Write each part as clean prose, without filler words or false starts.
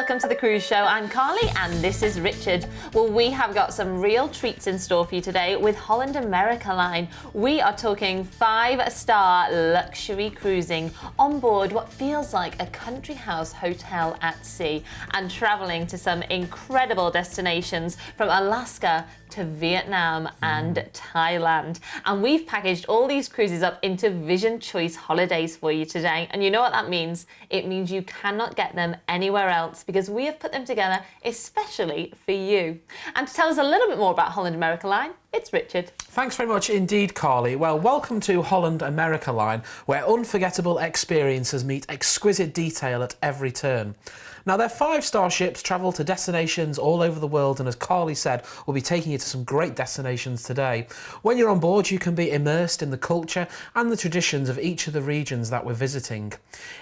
welcome to the Cruise Show. I'm Carly and this is Richard. Well, we have got some real treats in store for you today with Holland America Line. We are talking 5-star luxury cruising on board what feels like a country house hotel at sea and travelling to some incredible destinations from Alaska to Vietnam and Thailand. And we've packaged all these cruises up into Vision Choice holidays for you today. And you know what that means? It means you cannot get them anywhere else because we have put them together especially for you. And to tell us a little bit more about Holland America Line, it's Richard. Thanks very much indeed, Carly. Well, welcome to Holland America Line, where unforgettable experiences meet exquisite detail at every turn. Now, their 5-star ships travel to destinations all over the world, and as Carly said, we'll be taking you to some great destinations today. When you're on board, you can be immersed in the culture and the traditions of each of the regions that we're visiting.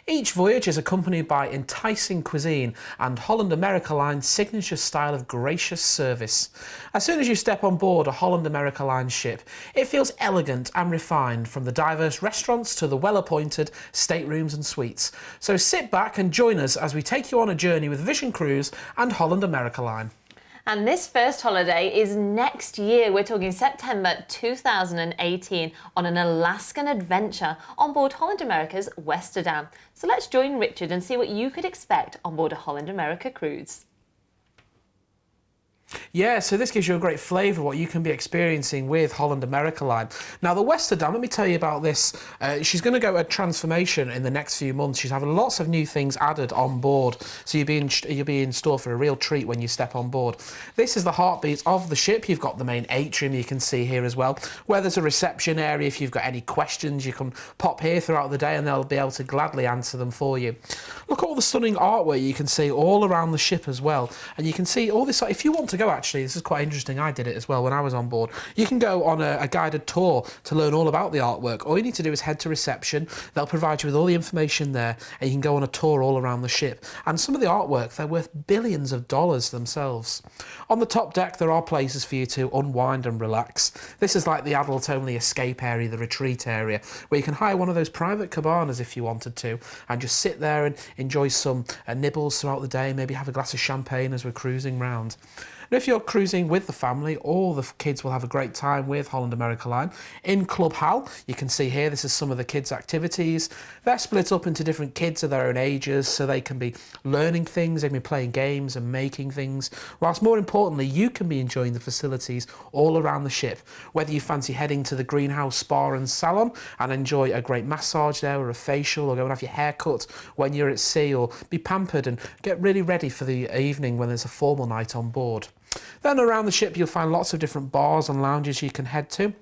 Each voyage is accompanied by enticing cuisine and Holland America Line's signature style of gracious service. As soon as you step on board a Holland America Line ship, it feels elegant and refined, from the diverse restaurants to the well-appointed staterooms and suites. So sit back and join us as we take you on a journey with Vision Cruise and Holland America Line. And this first holiday is next year. We're talking September 2018 on an Alaskan adventure on board Holland America's Westerdam. So let's join Richard and see what you could expect on board a Holland America cruise. Yeah, so this gives you a great flavour of what you can be experiencing with Holland America Line. Now, the Westerdam, let me tell you about this. She's going to go a transformation in the next few months. She's having lots of new things added on board, so you'll be in store for a real treat when you step on board. This is the heartbeat of the ship. You've got the main atrium you can see here as well, where there's a reception area. If you've got any questions, you can pop here throughout the day and they'll be able to gladly answer them for you. Look at all the stunning artwork you can see all around the ship as well. And you can see all this, if you want to go, actually, this is quite interesting. I did it as well when I was on board. You can go on a guided tour to learn all about the artwork. All you need to do is head to reception. They'll provide you with all the information there, and you can go on a tour all around the ship. And some of the artwork, they're worth billions of dollars themselves. On the top deck, there are places for you to unwind and relax. This is like the adult-only escape area, the retreat area, where you can hire one of those private cabanas if you wanted to, and just sit there and enjoy some nibbles throughout the day, maybe have a glass of champagne as we're cruising round. And if you're cruising with the family, all the kids will have a great time with Holland America Line. In Club Hal, you can see here, this is some of the kids' activities. They're split up into different kids of their own ages, so they can be learning things, they can be playing games and making things, whilst more importantly, you can be enjoying the facilities all around the ship. Whether you fancy heading to the greenhouse spa and salon and enjoy a great massage there, or a facial, or go and have your hair cut when you're at sea, or be pampered and get really ready for the evening when there's a formal night on board. Then around the ship you'll find lots of different bars and lounges you can head to.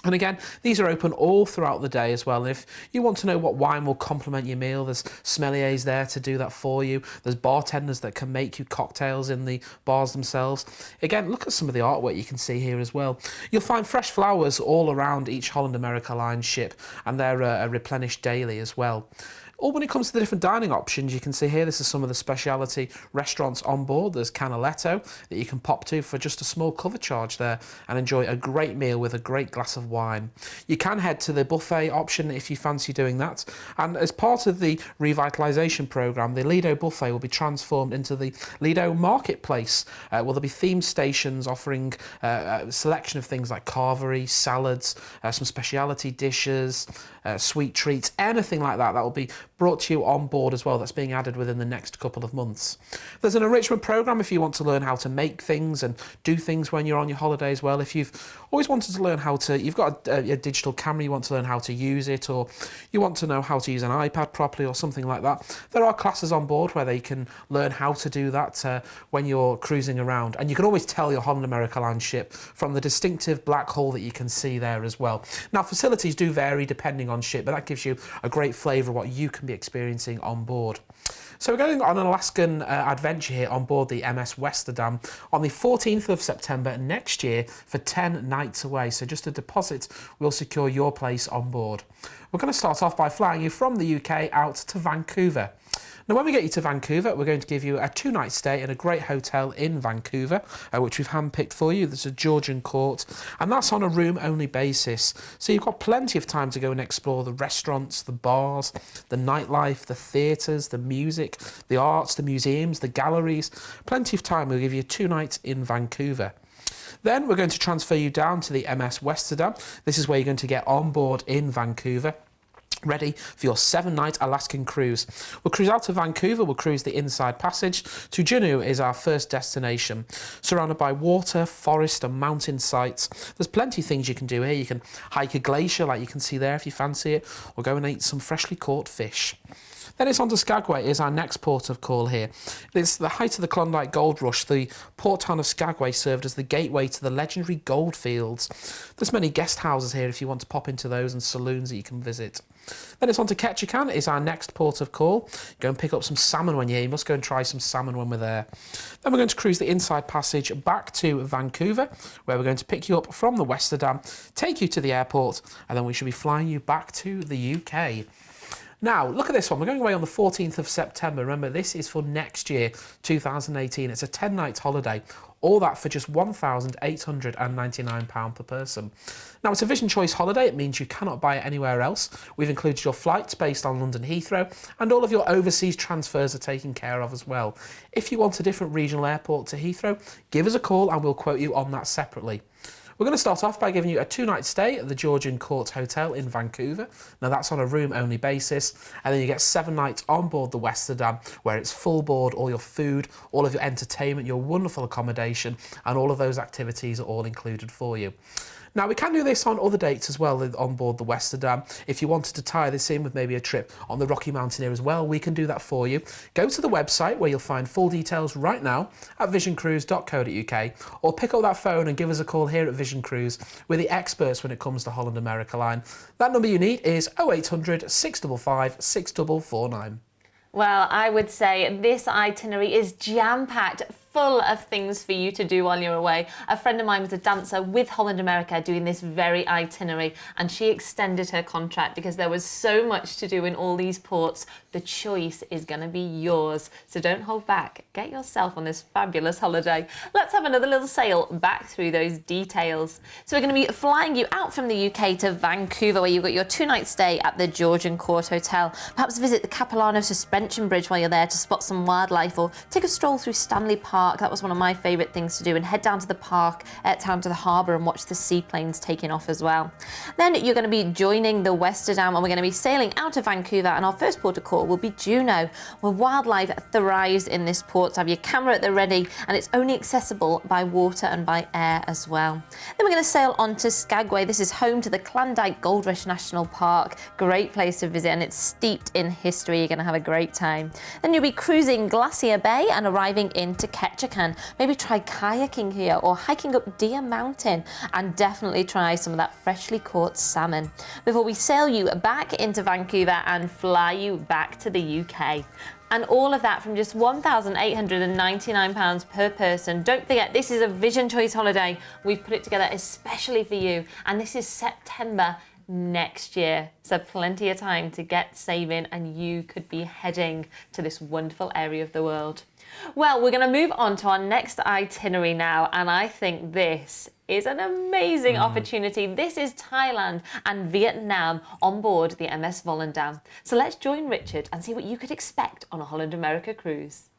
And again, these are open all throughout the day as well. And if you want to know what wine will complement your meal, there's sommeliers there to do that for you. There's bartenders that can make you cocktails in the bars themselves. Again, look at some of the artwork you can see here as well. You'll find fresh flowers all around each Holland America Line ship, and they're replenished daily as well. Or when it comes to the different dining options, you can see here, this is some of the speciality restaurants on board. There's Canaletto that you can pop to for just a small cover charge there and enjoy a great meal with a great glass of wine. You can head to the buffet option if you fancy doing that. And as part of the revitalisation programme, the Lido buffet will be transformed into the Lido marketplace. Well, there'll be themed stations offering a selection of things like carvery, salads, some speciality dishes, sweet treats, anything like that. That will be brought to you on board as well. That's being added within the next couple of months. There's an enrichment programme if you want to learn how to make things and do things when you're on your holiday as well. If you've always wanted to learn how to, you've got a digital camera, you want to learn how to use it, or you want to know how to use an iPad properly or something like that, there are classes on board where they can learn how to do that when you're cruising around. And you can always tell your Holland America Line ship from the distinctive black hull that you can see there as well. Now, facilities do vary depending on ship, but that gives you a great flavour of what you can be experiencing on board. So we're going on an Alaskan adventure here on board the MS Westerdam on the 14th of September next year for 10 nights away. So just a deposit will secure your place on board. We're going to start off by flying you from the UK out to Vancouver. Now, when we get you to Vancouver, we're going to give you a 2-night stay in a great hotel in Vancouver, which we've handpicked for you. There's a Georgian Court, and that's on a room-only basis. So you've got plenty of time to go and explore the restaurants, the bars, the nightlife, the theatres, the music, the arts, the museums, the galleries. Plenty of time. We'll give you 2 nights in Vancouver. Then we're going to transfer you down to the MS Westerdam. This is where you're going to get on board in Vancouver, ready for your 7-night Alaskan cruise. We'll cruise out to Vancouver, we'll cruise the Inside Passage. To Juneau is our first destination. Surrounded by water, forest and mountain sites. There's plenty of things you can do here. You can hike a glacier like you can see there if you fancy it, or go and eat some freshly caught fish. Then it's on to Skagway, is our next port of call here. It's the height of the Klondike Gold Rush. The port town of Skagway served as the gateway to the legendary gold fields. There's many guest houses here if you want to pop into those, and saloons that you can visit. Then it's on to Ketchikan, is our next port of call. Go and pick up some salmon when you're here. You must go and try some salmon when we're there. Then we're going to cruise the Inside Passage back to Vancouver, where we're going to pick you up from the Westerdam, take you to the airport, and then we should be flying you back to the UK. Now, look at this one. We're going away on the 14th of September. Remember, this is for next year, 2018. It's a 10-night holiday. All that for just £1,899 per person. Now, it's a Vision Choice holiday. It means you cannot buy it anywhere else. We've included your flights based on London Heathrow, and all of your overseas transfers are taken care of as well. If you want a different regional airport to Heathrow, give us a call and we'll quote you on that separately. We're going to start off by giving you a 2-night stay at the Georgian Court Hotel in Vancouver. Now, that's on a room-only basis. And then you get 7 nights on board the Westerdam, where it's full board, all your food, all of your entertainment, your wonderful accommodation, and all of those activities are all included for you. Now, we can do this on other dates as well on board the Westerdam. If you wanted to tie this in with maybe a trip on the Rocky Mountaineer as well, we can do that for you. Go to the website where you'll find full details right now at visioncruise.co.uk, or pick up that phone and give us a call here at Vision Cruise. We're the experts when it comes to Holland America Line. That number you need is 0800 655 6449. Well, I would say this itinerary is jam-packed, full of things for you to do while you're away. A friend of mine was a dancer with Holland America doing this very itinerary, and she extended her contract because there was so much to do in all these ports. The choice is going to be yours, so don't hold back. Get yourself on this fabulous holiday. Let's have another little sail back through those details. So we're going to be flying you out from the UK to Vancouver, where you've got your 2-night stay at the Georgian Court Hotel. Perhaps visit the Capilano Suspension Bridge while you're there to spot some wildlife, or take a stroll through Stanley Park. That was one of my favourite things to do, and head down to the park, down to the harbour, and watch the seaplanes taking off as well. Then you're going to be joining the Westerdam, and we're going to be sailing out of Vancouver, and our first port of call will be Juneau, where wildlife thrives in this port. So have your camera at the ready, and it's only accessible by water and by air as well. Then we're going to sail on to Skagway. This is home to the Klondike Gold Rush National Park. Great place to visit, and it's steeped in history. You're going to have a great time. Then you'll be cruising Glacier Bay and arriving into Ketchikan. Maybe try kayaking here, or hiking up Deer Mountain, and definitely try some of that freshly caught salmon before we sail you back into Vancouver and fly you back to the UK. And all of that from just £1,899 per person. Don't forget, this is a Vision Choice holiday. We've put it together especially for you, and this is September next year, so plenty of time to get saving, and you could be heading to this wonderful area of the world. Well, we're going to move on to our next itinerary now, and I think this is an amazing opportunity. This is Thailand and Vietnam on board the MS Volendam. So let's join Richard and see what you could expect on a Holland America cruise.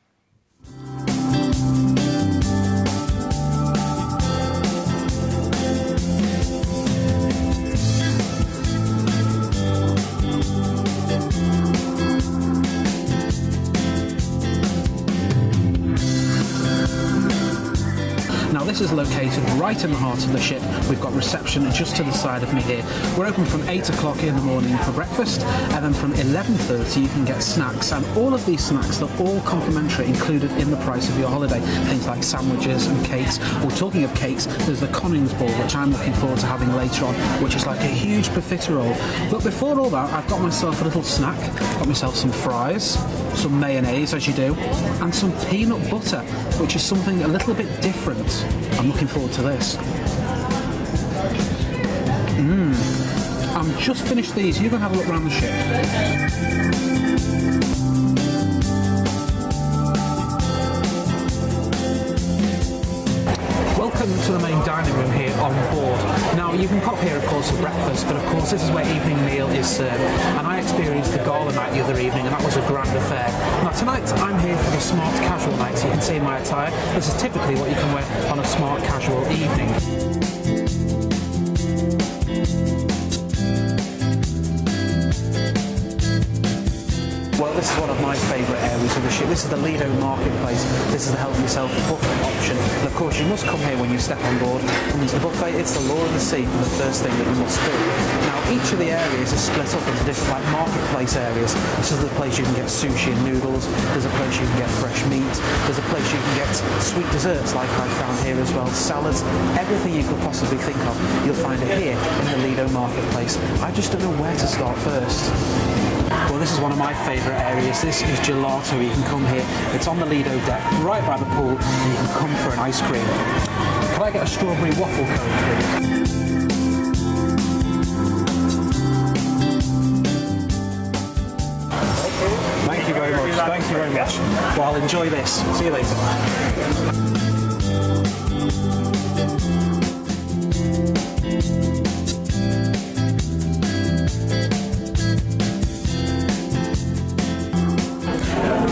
Now, this is located right in the heart of the ship. We've got reception just to the side of me here. We're open from 8 o'clock in the morning for breakfast, and then from 11:30 you can get snacks, and all of these snacks are all complimentary, included in the price of your holiday. Things like sandwiches and cakes. Well, talking of cakes, there's the Connings ball, which I'm looking forward to having later on, which is like a huge profiterole. But before all that, I've got myself a little snack. Got myself some fries, some mayonnaise, as you do, and some peanut butter, which is something a little bit different. I'm looking forward to this. I'm just finished these. You can have a look around the ship. to the main dining room here on board. Now, you can pop here, of course, for breakfast, but of course this is where evening meal is served. And I experienced the gala night the other evening, and that was a grand affair. Now, tonight I'm here for the smart casual night, so you can see in my attire. This is typically what you can wear on a smart casual evening. Well, this is one of my favourite areas of the ship. This is the Lido Marketplace. This is the help yourself buffet option. And of course, you must come here when you step on board. And the buffet, it's the law of the sea for the first thing that you must do. Now, each of the areas is split up into different marketplace areas. This is the place you can get sushi and noodles. There's a place you can get fresh meat. There's a place you can get sweet desserts like I found here as well. Salads, everything you could possibly think of. You'll find it here in the Lido Marketplace. I just don't know where to start first. Well, this is one of my favourite areas. This is gelato. You can come here. It's on the Lido deck, right by the pool, and you can come for an ice cream. Can I get a strawberry waffle cone, please? Thank you very much. Thank you very much. Well, I'll enjoy this. See you later.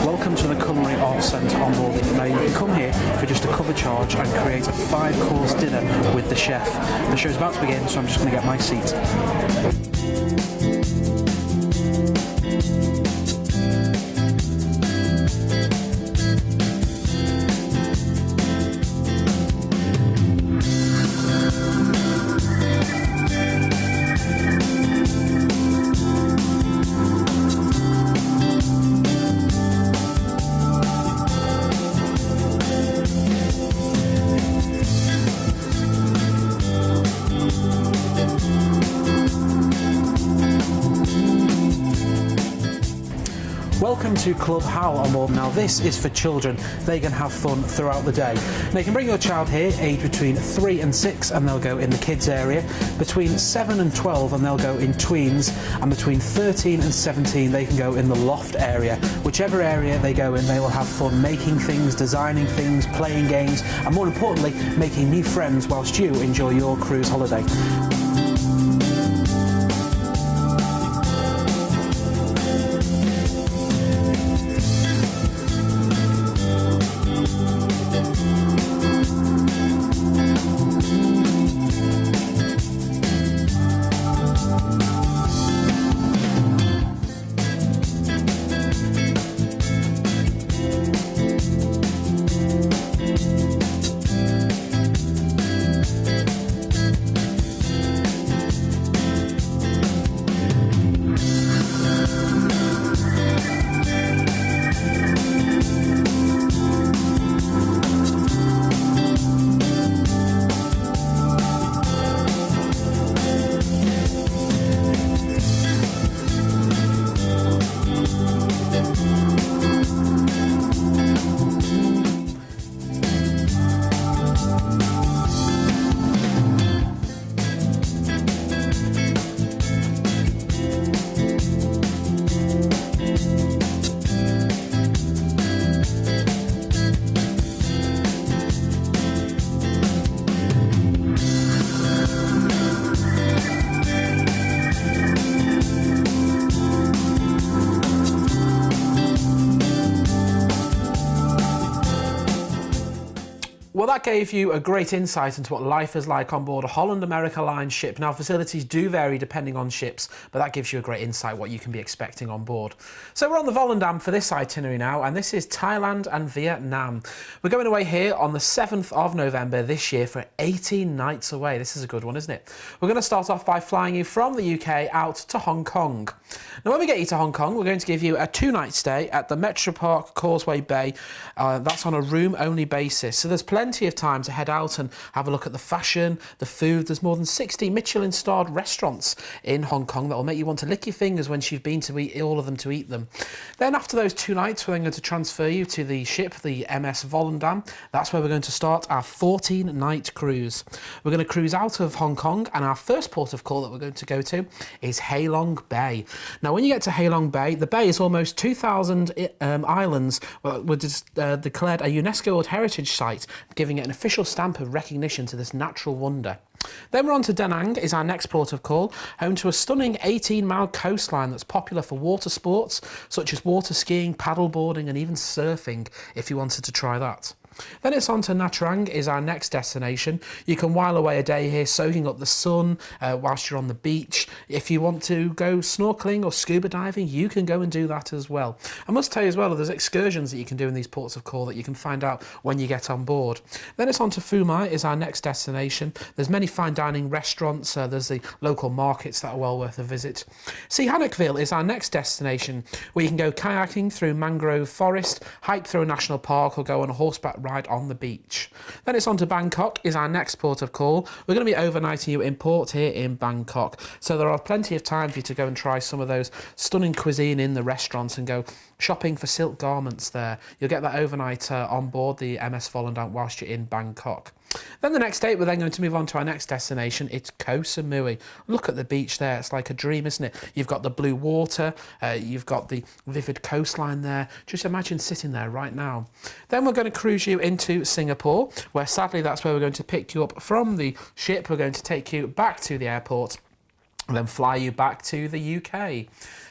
Welcome to the Culinary Arts Centre on board. Now you can come here for just a cover charge and create a 5-course dinner with the chef. The show's about to begin, so I'm just going to get my seat. Welcome to Club Howl on board. Now this is for children. They can have fun throughout the day. Now you can bring your child here, aged between 3 and 6, and they'll go in the kids area. Between 7 and 12, and they'll go in tweens. And between 13 and 17, they can go in the loft area. Whichever area they go in, they will have fun making things, designing things, playing games, and more importantly, making new friends whilst you enjoy your cruise holiday. Well, that gave you a great insight into what life is like on board a Holland America Line ship. Now, facilities do vary depending on ships, but that gives you a great insight what you can be expecting on board. So we're on the Volendam for this itinerary now, and this is Thailand and Vietnam. We're going away here on the 7th of November this year for 18 nights away. This is a good one, isn't it? We're going to start off by flying you from the UK out to Hong Kong. Now, when we get you to Hong Kong, we're going to give you a 2-night stay at the Metro Park Causeway Bay. That's on a room-only basis, so there's plenty of time to head out and have a look at the fashion, the food. There's more than 60 Michelin-starred restaurants in Hong Kong that will make you want to lick your fingers once you've been to eat all of them to eat them. Then after those 2 nights, we're then going to transfer you to the ship, the MS Volendam. That's where we're going to start our 14-night cruise. We're going to cruise out of Hong Kong, and our first port of call that we're going to go to is Halong Bay. Now, when you get to Halong Bay, the bay is almost 2,000 islands were declared a UNESCO World Heritage Site, given giving it an official stamp of recognition to this natural wonder. Then we're on to Da Nang, is our next port of call, home to a stunning 18-mile coastline that's popular for water sports, such as water skiing, paddleboarding and even surfing, if you wanted to try that. Then it's on to Nha Trang, is our next destination. You can while away a day here soaking up the sun whilst you're on the beach. If you want to go snorkeling or scuba diving, you can go and do that as well. I must tell you as well, there's excursions that you can do in these ports of call that you can find out when you get on board. Then it's on to Phu Mai, is our next destination. There's many fine dining restaurants, there's the local markets that are well worth a visit. Sihanoukville is our next destination, where you can go kayaking through mangrove forest, hike through a national park or go on a horseback ride on the beach. Then it's on to Bangkok, is our next port of call. We're going to be overnighting you in port here in Bangkok, so there are plenty of time for you to go and try some of those stunning cuisine in the restaurants and go shopping for silk garments there. You'll get that overnight on board the MS Volendam whilst you're in Bangkok. Then the next day, we're then going to move on to our next destination. It's Koh Samui. Look at the beach there. It's like a dream, isn't it? You've got the blue water. You've got the vivid coastline there. Just imagine sitting there right now. Then we're going to cruise you into Singapore, where sadly that's where we're going to pick you up from the ship. We're going to take you back to the airport and then fly you back to the UK.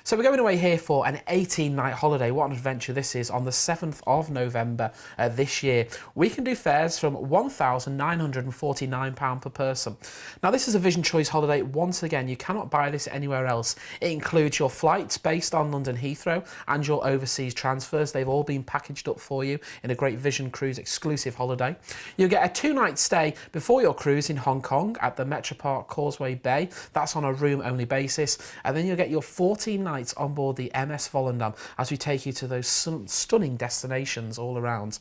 So we're going away here for an 18-night holiday. What an adventure this is on the 7th of November this year. We can do fares from £1,949 per person. Now this is a Vision Choice holiday. Once again, you cannot buy this anywhere else. It includes your flights based on London Heathrow and your overseas transfers. They've all been packaged up for you in a great Vision Cruise exclusive holiday. You'll get a 2-night stay before your cruise in Hong Kong at the Metropark Causeway Bay. That's on a room-only basis. And then you'll get your 14 nights on board the MS Volendam as we take you to those stunning destinations all around.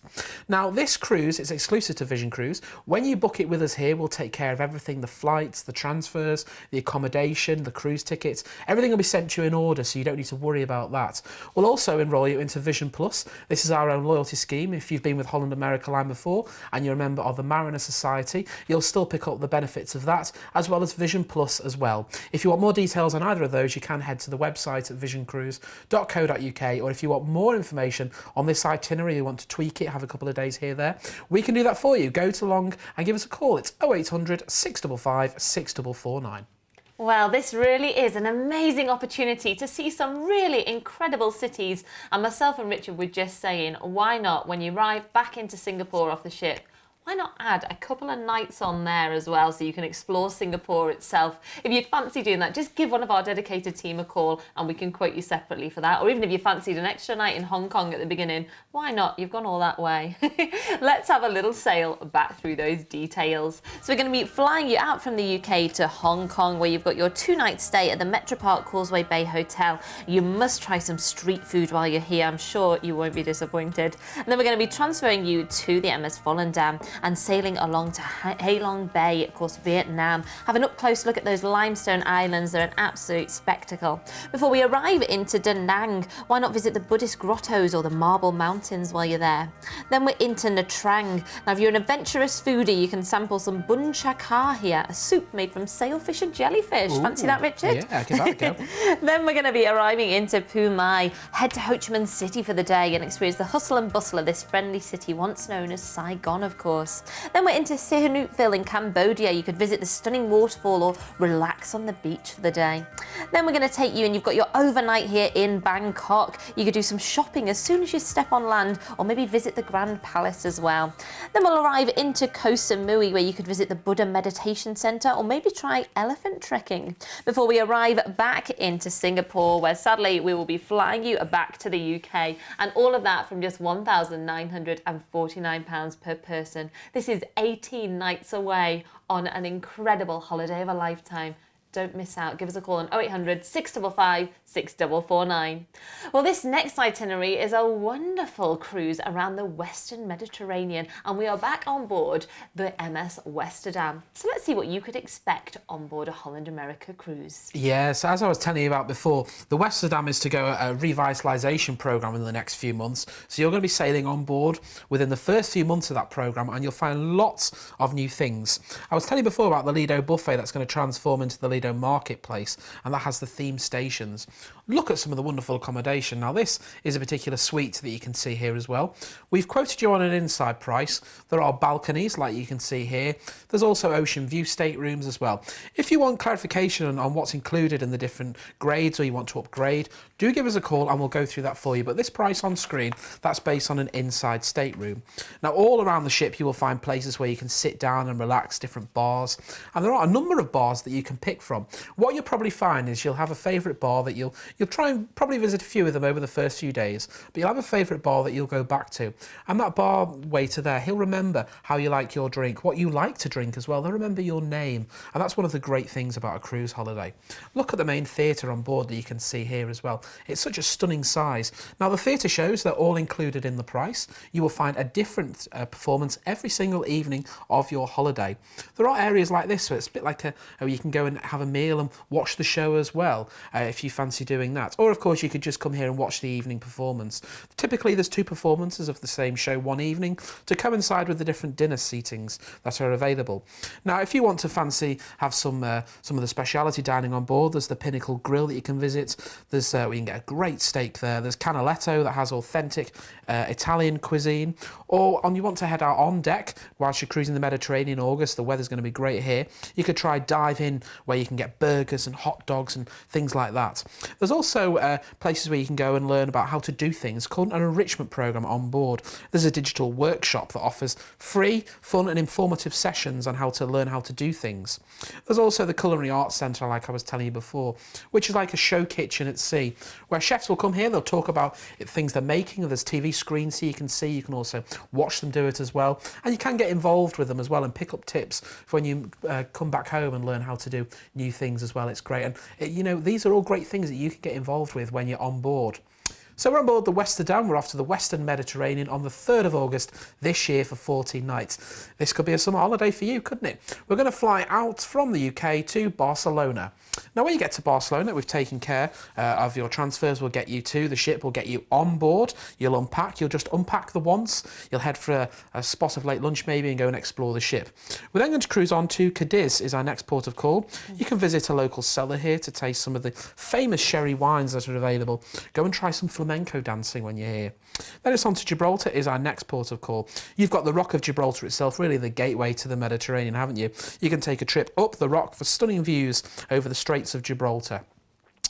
Now this cruise is exclusive to Vision Cruise. When you book it with us here, we'll take care of everything: the flights, the transfers, the accommodation, the cruise tickets. Everything will be sent to you in order, so you don't need to worry about that. We'll also enrol you into Vision Plus. This is our own loyalty scheme. If you've been with Holland America Line before and you're a member of the Mariner Society, you'll still pick up the benefits of that, as well as Vision Plus as well. If you want more details on either of those, you can head to the website at visioncruise.co.uk, or if you want more information on this itinerary, you want to tweak it, have a couple of days here there, we can do that for you. Go to Long and give us a call. It's 0800 655 6449. Well, this really is an amazing opportunity to see some really incredible cities. And myself and Richard were just saying, why not, when you arrive back into Singapore off the ship, why not add a couple of nights on there as well so you can explore Singapore itself? If you'd fancy doing that, just give one of our dedicated team a call and we can quote you separately for that. Or even if you fancied an extra night in Hong Kong at the beginning, why not? You've gone all that way. Let's have a little sail back through those details. So we're going to be flying you out from the UK to Hong Kong, where you've got your 2-night stay at the Metropark Causeway Bay Hotel. You must try some street food while you're here. I'm sure you won't be disappointed. And then we're going to be transferring you to the MS Volendam and sailing along to Ha Long Bay, of course, Vietnam. Have an up-close look at those limestone islands. They're an absolute spectacle. Before we arrive into Da Nang, why not visit the Buddhist grottos or the Marble Mountains while you're there? Then we're into Nha Trang. Now, if you're an adventurous foodie, you can sample some bun cha kar here, a soup made from sailfish and jellyfish. Ooh, fancy that, Richard? Yeah, give that a go. Then we're going to be arriving into Phu Mai. Head to Ho Chi Minh City for the day and experience the hustle and bustle of this friendly city, once known as Saigon, of course. Then we're into Sihanoukville in Cambodia. You could visit the stunning waterfall or relax on the beach for the day. Then we're going to take you, and you've got your overnight here in Bangkok. You could do some shopping as soon as you step on land, or maybe visit the Grand Palace as well. Then we'll arrive into Koh Samui, where you could visit the Buddha Meditation Centre, or maybe try elephant trekking, before we arrive back into Singapore, where sadly we will be flying you back to the UK, and all of that from just £1,949 per person. This is 18 nights away on an incredible holiday of a lifetime. Don't miss out. Give us a call on 0800 655 6449. Well, this next itinerary is a wonderful cruise around the Western Mediterranean, and we are back on board the MS Westerdam. So let's see what you could expect on board a Holland America cruise. Yes, as I was telling you about before, the Westerdam is to go a revitalisation programme in the next few months. So you're going to be sailing on board within the first few months of that programme, and you'll find lots of new things. I was telling you before about the Lido buffet that's going to transform into the Lido Lido marketplace, and that has the theme stations. Look at some of the wonderful accommodation. Now this is a particular suite that you can see here as well. We've quoted you on an inside price. There are balconies like you can see here. There's also ocean view staterooms as well. If you want clarification on what's included in the different grades, or you want to upgrade, do give us a call and we'll go through that for you. But this price on screen, that's based on an inside stateroom. Now all around the ship you will find places where you can sit down and relax, different bars, and there are a number of bars that you can pick from. What you'll probably find is you'll have a favourite bar that you'll try and probably visit a few of them over the first few days, but you'll have a favourite bar that you'll go back to, and that bar waiter there, he'll remember how you like your drink, what you like to drink as well. They'll remember your name, and that's one of the great things about a cruise holiday. Look at the main theatre on board that you can see here as well. It's such a stunning size. Now the theatre shows, they're all included in the price. You will find a different performance every single evening of your holiday. There are areas like this where it's a bit like you can go and have a meal and watch the show as well, if you fancy doing that. Or of course you could just come here and watch the evening performance. Typically there's 2 performances of the same show one evening to coincide with the different dinner seatings that are available. Now if you want to fancy have some of the speciality dining on board, there's the Pinnacle Grill that you can visit. There's we can get a great steak there. There's Canaletto that has authentic Italian cuisine. Or you want to head out on deck whilst you're cruising the Mediterranean in August, the weather's going to be great here. You could try dive in where you can get burgers and hot dogs and things like that. There's also places where you can go and learn about how to do things, called an enrichment program on board. There's a digital workshop that offers free, fun and informative sessions on how to learn how to do things. There's also the Culinary Arts Centre, like I was telling you before, which is like a show kitchen at sea, where chefs will come here, they'll talk about things they're making. There's TV screens here you can see, you can also watch them do it as well, and you can get involved with them as well and pick up tips for when you come back home and learn how to do new things as well. It's great, and you know, these are all great things that you can get involved with when you're on board. So we're on board the Westerdam. We're off to the Western Mediterranean on the 3rd of August this year for 14 nights. This could be a summer holiday for you, couldn't it? We're going to fly out from the UK to Barcelona. Now when you get to Barcelona, we've taken care of your transfers. We'll get you to the ship, we'll get you on board, you'll unpack, you'll just unpack the once, you'll head for a spot of late lunch maybe and go and explore the ship. We're then going to cruise on to Cadiz, is our next port of call. You can visit a local cellar here to taste some of the famous sherry wines that are available. Go and try some flamenco dancing when you're here. Then it's on to Gibraltar, is our next port of call. You've got the Rock of Gibraltar itself, really the gateway to the Mediterranean, haven't you? You can take a trip up the rock for stunning views over the Straits of Gibraltar.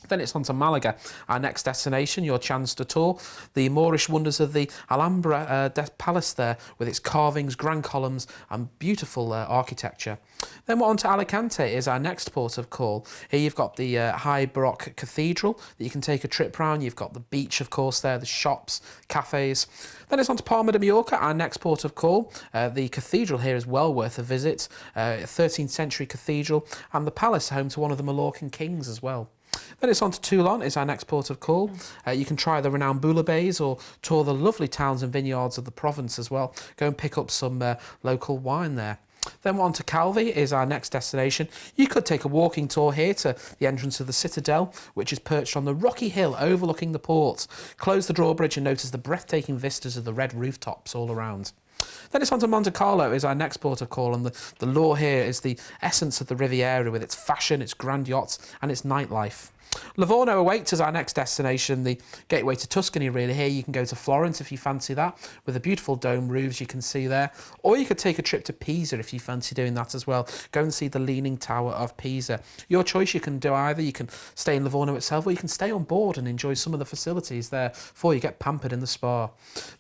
Then it's on to Malaga, our next destination, your chance to tour the Moorish wonders of the Alhambra Palace there, with its carvings, grand columns and beautiful architecture. Then we're on to Alicante, is our next port of call. Here you've got the High Baroque Cathedral that you can take a trip round. You've got the beach, of course, there, the shops, cafes. Then it's on to Palma de Mallorca, our next port of call. The cathedral here is well worth a visit, 13th century cathedral, and the palace home to one of the Mallorcan kings as well. Then it's on to Toulon, is our next port of call. You can try the renowned bouillabaisse or tour the lovely towns and vineyards of the province as well. Go and pick up some local wine there. Then we're on to Calvi, is our next destination. You could take a walking tour here to the entrance of the Citadel, which is perched on the rocky hill overlooking the port. Close the drawbridge and notice the breathtaking vistas of the red rooftops all around. Then it's on to Monte Carlo, is our next port of call, and the lure here is the essence of the Riviera with its fashion, its grand yachts and its nightlife. Livorno awaits as our next destination, the gateway to Tuscany really. Here you can go to Florence if you fancy that, with the beautiful dome roofs you can see there, or you could take a trip to Pisa if you fancy doing that as well. Go and see the Leaning Tower of Pisa. Your choice, you can do either. You can stay in Livorno itself, or you can stay on board and enjoy some of the facilities there before you get pampered in the spa.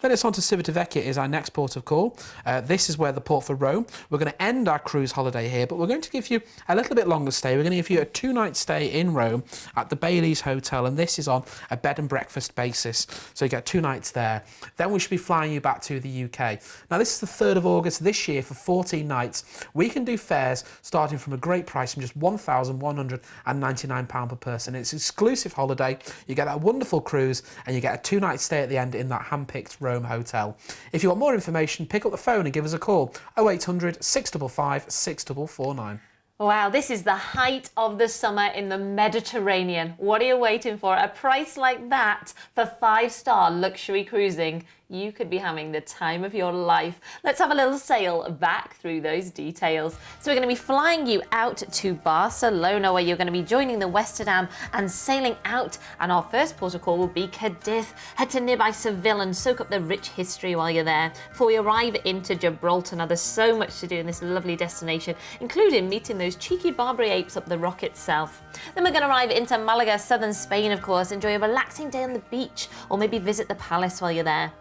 Then it's on to Civitavecchia, is our next port of call. This is where the port for Rome. We're going to end our cruise holiday here, but we're going to give you a little bit longer stay. We're going to give you a 2-night stay in Rome at the Bailey's Hotel, and this is on a bed and breakfast basis, so you get 2 nights there. Then we should be flying you back to the UK. Now this is the 3rd of August this year for 14 nights. We can do fares starting from a great price from just £1,199 per person. It's an exclusive holiday. You get that wonderful cruise and you get a 2-night stay at the end in that hand-picked Rome hotel. If you want more information, pick up the phone and give us a call, 0800 655 6449. Wow, this is the height of the summer in the Mediterranean. What are you waiting for? A price like that for 5-star luxury cruising? you could be having the time of your life. Let's have a little sail back through those details. So we're going to be flying you out to Barcelona, where you're going to be joining the Westerdam and sailing out. And our first port of call will be Cadiz. Head to nearby Seville and soak up the rich history while you're there. Before we arrive into Gibraltar, now there's so much to do in this lovely destination, including meeting those cheeky Barbary apes up the rock itself. Then we're going to arrive into Malaga, southern Spain, of course, enjoy a relaxing day on the beach, or maybe visit the palace while you're there.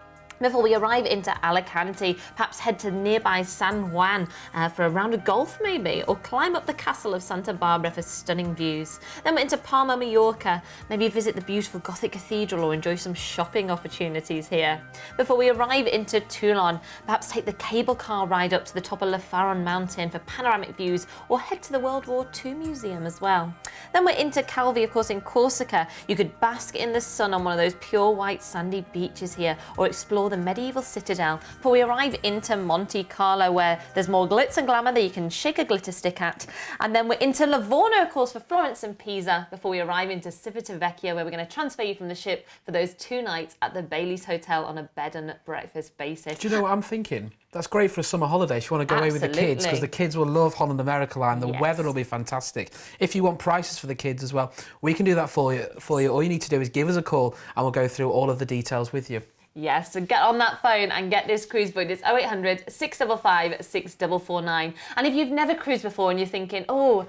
Before we arrive into Alicante, perhaps head to nearby San Juan for a round of golf maybe, or climb up the castle of Santa Barbara for stunning views. Then we're into Palma, Mallorca, maybe visit the beautiful Gothic cathedral or enjoy some shopping opportunities here. Before we arrive into Toulon, perhaps take the cable car ride up to the top of La Faron mountain for panoramic views, or head to the World War II museum as well. Then we're into Calvi, of course, in Corsica. You could bask in the sun on one of those pure white sandy beaches here, or explore the medieval citadel. Before we arrive into Monte Carlo, where there's more glitz and glamour that you can shake a glitter stick at. And then we're into Livorno, of course, for Florence and Pisa, before we arrive into Civitavecchia, where we're going to transfer you from the ship for those 2 nights at the Bailey's Hotel on a bed and breakfast basis. Do you know what I'm thinking? That's great for a summer holiday if you want to go away with the kids, because the kids will love Holland America Line. The weather will be fantastic. If you want prices for the kids as well, we can do that for you. All you need to do is give us a call and we'll go through all of the details with you. Yes, so get on that phone and get this cruise booked. It's 0800 655 6449. And if you've never cruised before and you're thinking, oh,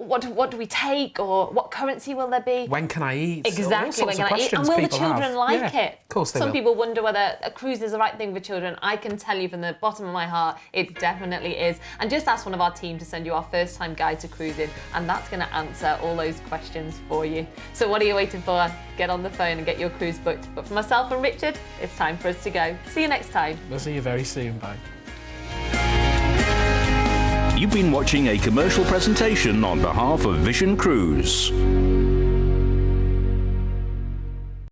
what do we take, or what currency will there be? When can I eat? Exactly, when can I eat? And will the children like it? Of course they will. Some people wonder whether a cruise is the right thing for children. I can tell you from the bottom of my heart, it definitely is. And just ask one of our team to send you our first time guide to cruising, and that's going to answer all those questions for you. So what are you waiting for? Get on the phone and get your cruise booked. But for myself and Richard, it's time for us to go. See you next time. We'll see you very soon. Bye. You've been watching a commercial presentation on behalf of Vision Cruise.